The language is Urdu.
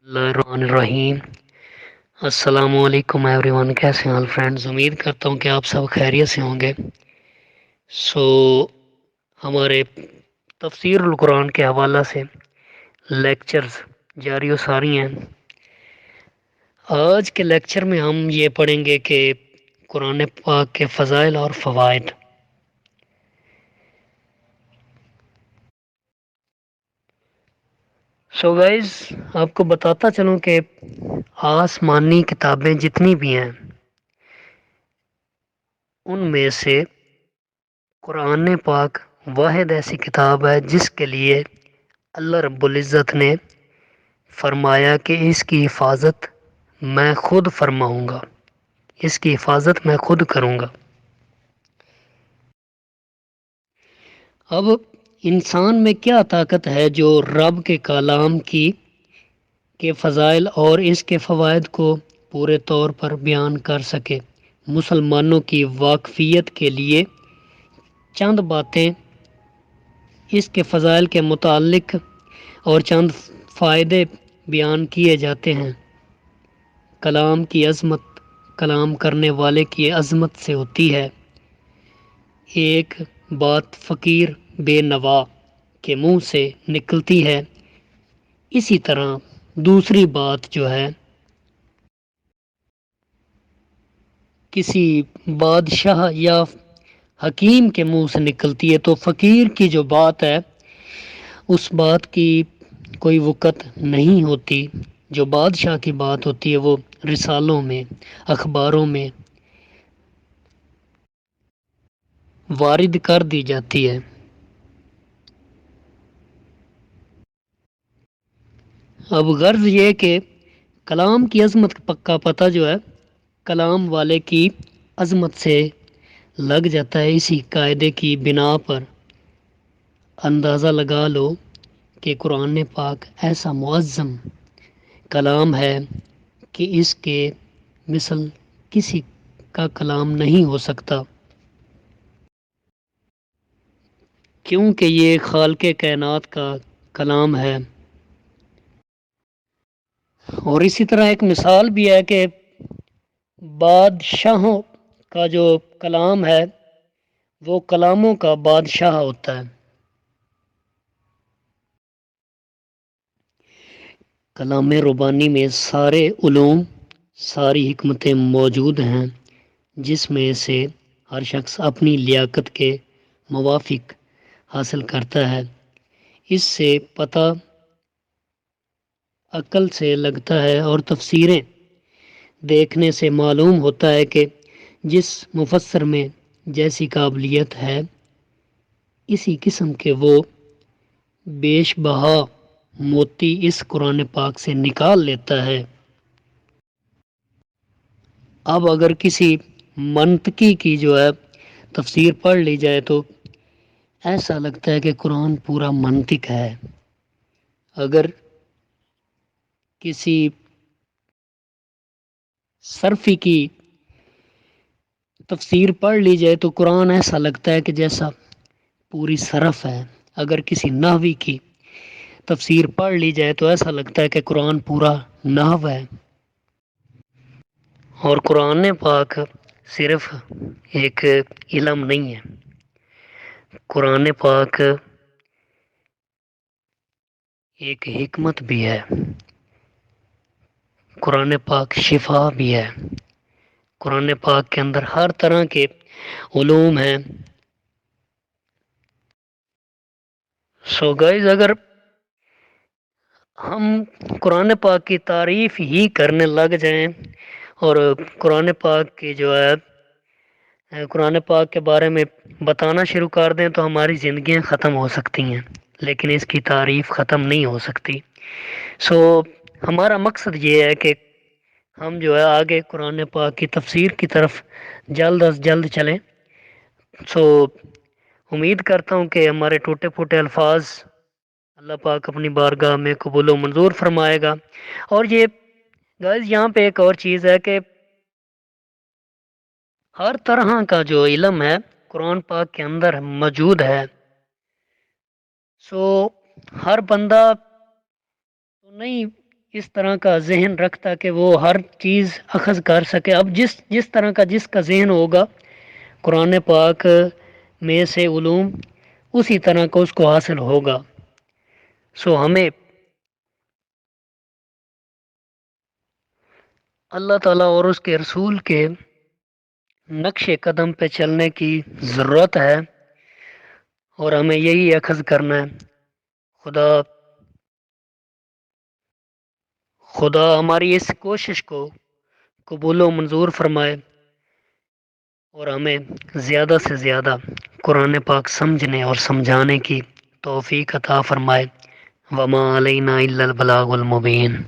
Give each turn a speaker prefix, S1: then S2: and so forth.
S1: الرحیم السلام علیکم ایوری ون، کیسے ہیں آل فرینڈز؟ امید کرتا ہوں کہ آپ سب خیریت سے ہوں گے۔ سو ہمارے تفسیر القرآن کے حوالہ سے لیکچرز جاری و ساری ہیں۔ آج کے لیکچر میں ہم یہ پڑھیں گے کہ قرآن پاک کے فضائل اور فوائد۔ سو گائز، آپ کو بتاتا چلوں کہ آسمانی کتابیں جتنی بھی ہیں ان میں سے قرآن پاک واحد ایسی کتاب ہے جس کے لیے اللہ رب العزت نے فرمایا کہ اس کی حفاظت میں خود فرماؤں گا، اس کی حفاظت میں خود کروں گا۔ اب انسان میں کیا طاقت ہے جو رب کے کلام کے فضائل اور اس کے فوائد کو پورے طور پر بیان کر سکے؟ مسلمانوں کی واقفیت کے لیے چند باتیں اس کے فضائل کے متعلق اور چند فائدے بیان کیے جاتے ہیں۔ کلام کی عظمت کلام کرنے والے کی عظمت سے ہوتی ہے۔ ایک بات فقیر بے نوا کے منہ سے نکلتی ہے، اسی طرح دوسری بات جو ہے کسی بادشاہ یا حکیم کے منہ سے نکلتی ہے، تو فقیر کی جو بات ہے اس بات کی کوئی وقت نہیں ہوتی۔ جو بادشاہ کی بات ہوتی ہے وہ رسالوں میں، اخباروں میں وارد کر دی جاتی ہے۔ اب غرض یہ کہ کلام کی عظمت کا پتہ جو ہے کلام والے کی عظمت سے لگ جاتا ہے۔ اسی قاعدے کی بنا پر اندازہ لگا لو کہ قرآن پاک ایسا معظم کلام ہے کہ اس کے مثل کسی کا کلام نہیں ہو سکتا، کیونکہ یہ خالق کائنات کا کلام ہے۔ اور اسی طرح ایک مثال بھی ہے کہ بادشاہوں کا جو کلام ہے وہ کلاموں کا بادشاہ ہوتا ہے۔ کلام ربانی میں سارے علوم، ساری حکمتیں موجود ہیں، جس میں سے ہر شخص اپنی لیاقت کے موافق حاصل کرتا ہے۔ اس سے پتہ عقل سے لگتا ہے اور تفسیریں دیکھنے سے معلوم ہوتا ہے کہ جس مفسر میں جیسی قابلیت ہے اسی قسم کے وہ بیش بہا موتی اس قرآن پاک سے نکال لیتا ہے۔ اب اگر کسی منطقی کی جو ہے تفسیر پڑھ لی جائے تو ایسا لگتا ہے کہ قرآن پورا منطق ہے۔ اگر کسی صرفی کی تفسیر پڑھ لی جائے تو قرآن ایسا لگتا ہے کہ جیسا پوری صرف ہے۔ اگر کسی نحوی کی تفسیر پڑھ لی جائے تو ایسا لگتا ہے کہ قرآن پورا نحو ہے۔ اور قرآن پاک صرف ایک علم نہیں ہے، قرآن پاک ایک حکمت بھی ہے، قرآن پاک شفا بھی ہے۔ قرآن پاک کے اندر ہر طرح کے علوم ہیں۔ سو گائز، اگر ہم قرآن پاک کی تعریف ہی کرنے لگ جائیں اور قرآن پاک کی جو ہے قرآن پاک کے بارے میں بتانا شروع کر دیں تو ہماری زندگیاں ختم ہو سکتی ہیں، لیکن اس کی تعریف ختم نہیں ہو سکتی۔ سو ہمارا مقصد یہ ہے کہ ہم جو ہے آگے قرآن پاک کی تفسیر کی طرف جلد از جلد چلیں۔ سو امید کرتا ہوں کہ ہمارے ٹوٹے پھوٹے الفاظ اللہ پاک اپنی بارگاہ میں قبول و منظور فرمائے گا۔ اور یہ گائز یہاں پہ ایک اور چیز ہے کہ ہر طرح کا جو علم ہے قرآن پاک کے اندر موجود ہے۔ سو ہر بندہ تو نہیں اس طرح کا ذہن رکھتا کہ وہ ہر چیز اخذ کر سکے. اب جس طرح کا جس کا ذہن ہوگا قرآن پاک میں سے علوم اسی طرح کا اس کو حاصل ہوگا. سو ہمیں اللہ تعالیٰ اور اس کے رسول کے نقش قدم پہ چلنے کی ضرورت ہے اور ہمیں یہی اخذ کرنا ہے. خدا خدا ہماری اس کوشش کو قبول و منظور فرمائے اور ہمیں زیادہ سے زیادہ قرآن پاک سمجھنے اور سمجھانے کی توفیق عطا فرمائے. وما علینا الا البلاغ المبین.